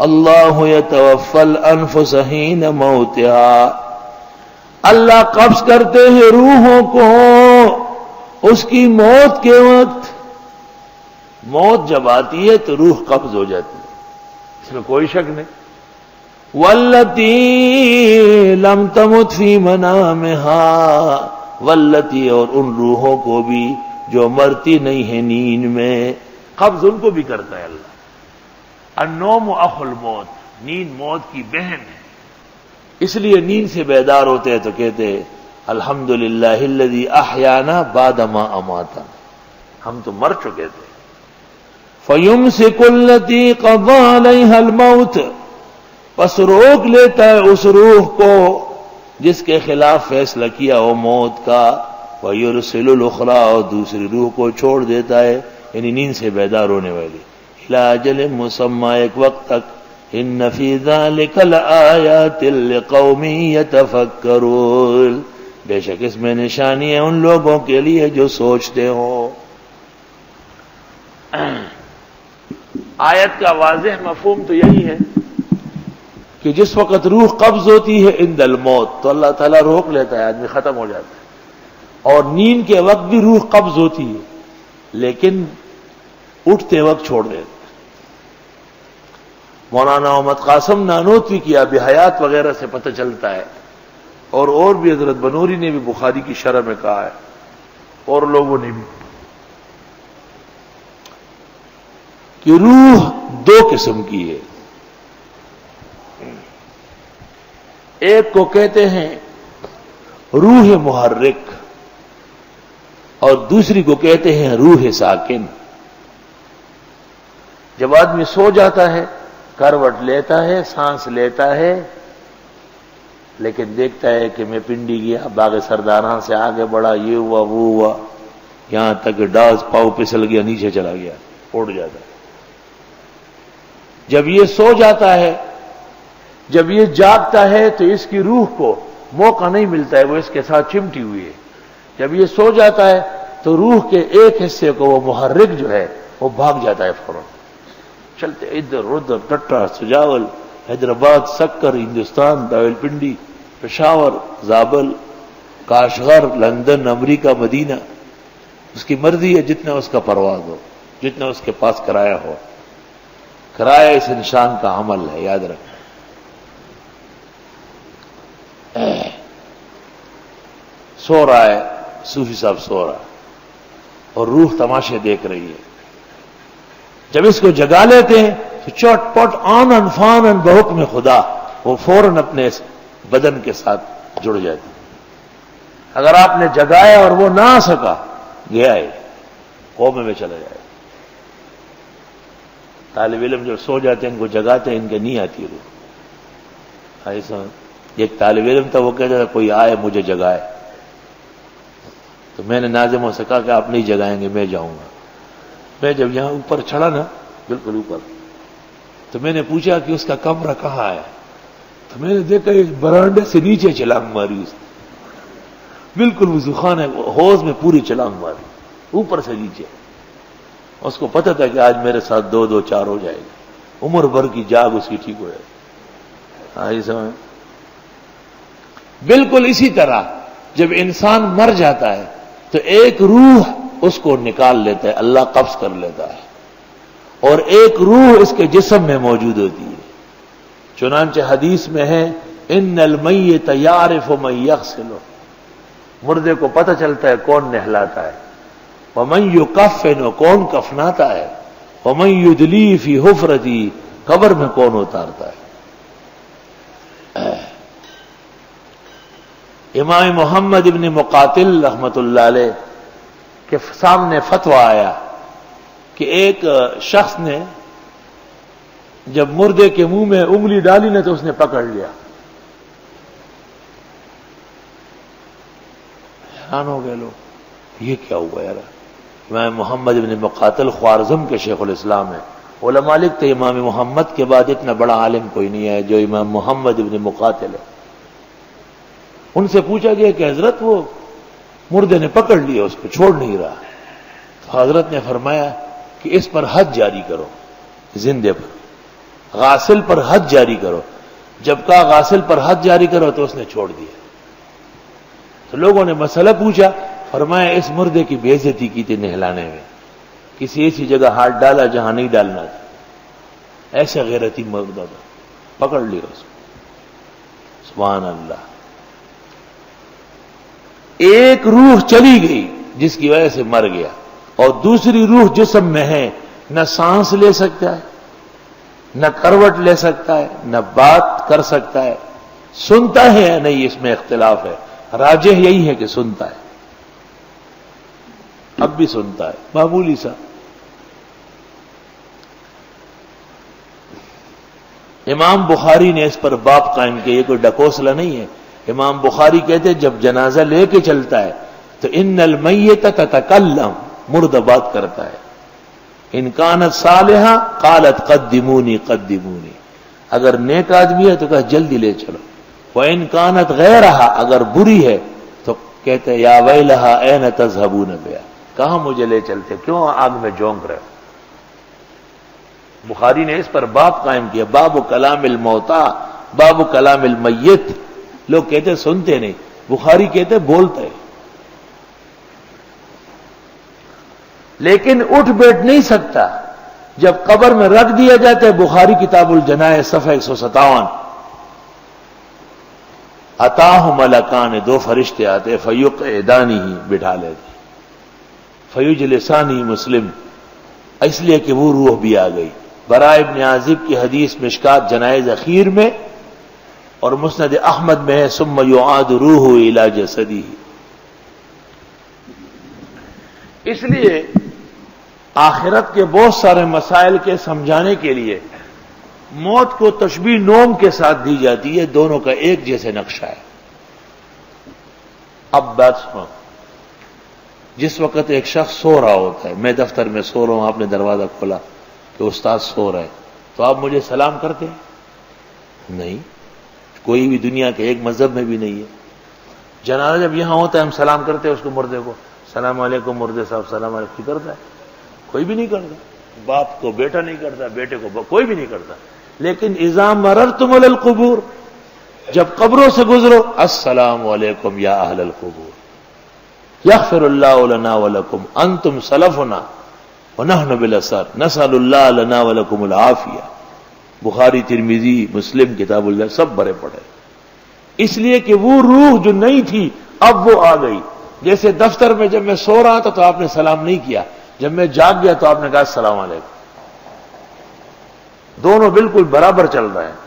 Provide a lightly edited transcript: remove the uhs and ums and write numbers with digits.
اللہ یتوفی الانفس حین موتها، اللہ قبض کرتے ہیں روحوں کو اس کی موت کے وقت۔ موت جب آتی ہے تو روح قبض ہو جاتی ہے، اس میں کوئی شک نہیں۔ واللتی لم تمت فی منامها، واللتی اور ان روحوں کو بھی جو مرتی نہیں ہے نیند میں، قبض ان کو بھی کرتا ہے اللہ۔ النوم اخو الموت، نیند موت کی بہن ہے، اس لیے نیند سے بیدار ہوتے ہیں تو کہتے ہیں الحمدللہ الذی احیانا بعد ما اماتنا، ہم تو مر چکے تھے۔ فیمسک التی قضی علیہا الموت، پس روک لیتا ہے اس روح کو جس کے خلاف فیصلہ کیا ہو موت کا، ویرسل الاخری، اور دوسری روح کو چھوڑ دیتا ہے، یعنی نیند سے بیدار ہونے والی، الی اجل مسمی، ایک وقت تک۔ ان فی ذلک لآیات لقوم یتفکرون، بے شک اس میں نشانی ہے ان لوگوں کے لیے جو سوچتے ہوں۔ آیت کا واضح مفہوم تو یہی ہے کہ جس وقت روح قبض ہوتی ہے عند الموت تو اللہ تعالیٰ روک لیتا ہے، آدمی ختم ہو جاتا ہے، اور نیند کے وقت بھی روح قبض ہوتی ہے لیکن اٹھتے وقت چھوڑ دیتا ہے۔ مولانا محمد قاسم نانوتوی کی اب حیات وغیرہ سے پتہ چلتا ہے، اور بھی حضرت بنوری نے بھی بخاری کی شرح میں کہا ہے، اور لوگوں نے بھی، کہ روح دو قسم کی ہے۔ ایک کو کہتے ہیں روح محرک، اور دوسری کو کہتے ہیں روح ساکن۔ جب آدمی سو جاتا ہے، کروٹ لیتا ہے، سانس لیتا ہے، لیکن دیکھتا ہے کہ میں پنڈی گیا، باغ سرداراں سے آگے بڑھا، یہ ہوا وہ ہوا، یہاں تک ڈاز پاؤ پھسل گیا، نیچے چلا گیا، اڑ جاتا ہے۔ جب یہ سو جاتا ہے، جب یہ جاگتا ہے تو اس کی روح کو موقع نہیں ملتا ہے، وہ اس کے ساتھ چمٹی ہوئی ہے۔ جب یہ سو جاتا ہے تو روح کے ایک حصے کو وہ محرک جو ہے وہ بھاگ جاتا ہے فوراً، چلتے ادھر ادھر، ٹٹا، سجاول، حیدرآباد، سکر، ہندوستان، راول پنڈی، پشاور، زابل، کاشغر، لندن، امریکہ، مدینہ، اس کی مرضی ہے جتنا اس کا پرواز ہو، جتنا اس کے پاس کرایہ ہو۔ کرایہ اس انسان کا عمل ہے، یاد رکھنا۔ سو رہا ہے صوفی صاحب، سو رہا ہے اور روح تماشے دیکھ رہی ہے۔ جب اس کو جگا لیتے ہیں تو چوٹ پٹ آنن فانن بحکم خدا وہ فوراً اپنے بدن کے ساتھ جڑ جاتی۔ اگر آپ نے جگایا اور وہ نہ آ سکا، گیا ہے، کومے میں چلا جائے۔ طالب علم جو سو جاتے ہیں ان کو جگاتے ہیں، ان کے نہیں آتی روح۔ ایسا ایک طالب علم تھا، وہ کہتا تھا کوئی آئے مجھے جگائے، تو میں نے ناظموں سے کہا کہ آپ نہیں جگائیں گے، میں جاؤں گا۔ میں جب یہاں اوپر چڑھا نا، بالکل اوپر، تو میں نے پوچھا کہ اس کا کمرہ کہاں ہے، تو میں نے دیکھا اس برانڈے سے نیچے چھلانگ ماری اس نے، بالکل وضو خانہ حوض میں پوری چھلانگ ماری اوپر سے نیچے۔ اس کو پتہ تھا کہ آج میرے ساتھ 2-2 4 ہو جائے گی، عمر بھر کی جاگ اس کی ٹھیک ہو جائے گی۔ سمجھ؟ بالکل اسی طرح جب انسان مر جاتا ہے تو ایک روح اس کو نکال لیتا ہے، اللہ قبض کر لیتا ہے، اور ایک روح اس کے جسم میں موجود ہوتی ہے۔ چنانچہ حدیث میں ہے ان المیت یعرف من یغسلہ، مردے کو پتہ چلتا ہے کون نہلاتا ہے، ومن یکفن، کون کفناتا ہے، ومن یدلی فی حفرتی، قبر میں کون اتارتا ہے۔ امام محمد ابن مقاتل رحمت اللہ علیہ کے سامنے فتویٰ آیا کہ ایک شخص نے جب مردے کے منہ میں انگلی ڈالی نہ تو اس نے پکڑ لیا۔ حیران ہو گئے لوگ، یہ کیا ہوا یار؟ امام محمد ابن مقاتل خوارزم کے شیخ الاسلام ہیں، علماء لکھتے امام محمد کے بعد اتنا بڑا عالم کوئی نہیں ہے جو امام محمد ابن مقاتل ہے۔ ان سے پوچھا گیا کہ حضرت وہ مردے نے پکڑ لیا، اس کو چھوڑ نہیں رہا، تو حضرت نے فرمایا کہ اس پر حد جاری کرو، زندے پر غاسل پر حد جاری کرو. جب کہا غاسل پر حد جاری کرو تو اس نے چھوڑ دیا. تو لوگوں نے مسئلہ پوچھا, فرمایا اس مردے کی بے عزتی کی تھی نہلانے میں, کسی ایسی جگہ ہاتھ ڈالا جہاں نہیں ڈالنا تھا. ایسے غیرتی مردہ تھا, پکڑ لیا اس کو. سبحان اللہ. ایک روح چلی گئی جس کی وجہ سے مر گیا, اور دوسری روح جسم میں ہے, نہ سانس لے سکتا ہے, نہ کروٹ لے سکتا ہے, نہ بات کر سکتا ہے. سنتا ہے یا نہیں اس میں اختلاف ہے, راجح یہی ہے کہ سنتا ہے. اب بھی سنتا ہے, معمولی سا. امام بخاری نے اس پر باب قائم کیا, یہ کوئی ڈکوسلہ نہیں ہے. امام بخاری کہتے ہیں جب جنازہ لے کے چلتا ہے تو ان المیت تتکلم, مردہ بات کرتا ہے. ان کانت صالحہ قالت قدمونی قدمونی, اگر نیک آدمی ہے تو کہا جلدی لے چلو. وَإِن كَانَتْ غَيْرَهَا, اگر بری ہے تو کہتے یا ویلہا این تذہبون بہا, کہاں مجھے لے چلتے, کیوں آگ میں جھونک رہے ہو. بخاری نے اس پر باب قائم کیا, باب کلام الموتا, باب کلام المیت. لوگ کہتے سنتے نہیں, بخاری کہتے بولتے. لیکن اٹھ بیٹھ نہیں سکتا. جب قبر میں رکھ دیا جاتا ہے, بخاری کتاب الجنائز صفحہ 157, اتاہ ملکان, دو فرشتے آتے, فیقعدانی, بٹھا لیتے, فیجلسانی, مسلم, اس لیے کہ وہ روح بھی آ گئی. براء ابن عازب کی حدیث مشکات جنائز اخیر میں اور مسند احمد میں ہے, ثم یعاد روح الی جسدہ. اس لیے آخرت کے بہت سارے مسائل کے سمجھانے کے لیے موت کو تشبیہ نوم کے ساتھ دی جاتی ہے, دونوں کا ایک جیسے نقشہ ہے. اب بات سنو, جس وقت ایک شخص سو رہا ہوتا ہے, میں دفتر میں سو رہا ہوں, آپ نے دروازہ کھولا کہ استاد سو رہے, تو آپ مجھے سلام کرتے ہیں؟ نہیں, کوئی بھی دنیا کے ایک مذہب میں بھی نہیں ہے. جنازہ جب یہاں ہوتا ہے ہم سلام کرتے ہیں اس کو, مردے کو, السلام علیکم مردے صاحب, السلام علیکم کرتا ہے؟ کوئی بھی نہیں کرتا. باپ کو بیٹا نہیں کرتا, بیٹے کو کوئی بھی نہیں کرتا. لیکن اذا مررتم علی القبور, جب قبروں سے گزرو, السلام علیکم یا اہل القبور, یغفر اللہ لنا ولکم, انتم سلفنا ونحن بالاثر, نسأل اللہ لنا ولکم العافیہ. بخاری, ترمذی, مسلم, کتاب اللہ سب بڑے پڑے. اس لیے کہ وہ روح جو نہیں تھی اب وہ آ گئی. جیسے دفتر میں جب میں سو رہا تھا تو آپ نے سلام نہیں کیا, جب میں جاگ گیا تو آپ نے کہا السلام علیکم. دونوں بالکل برابر چل رہے ہیں.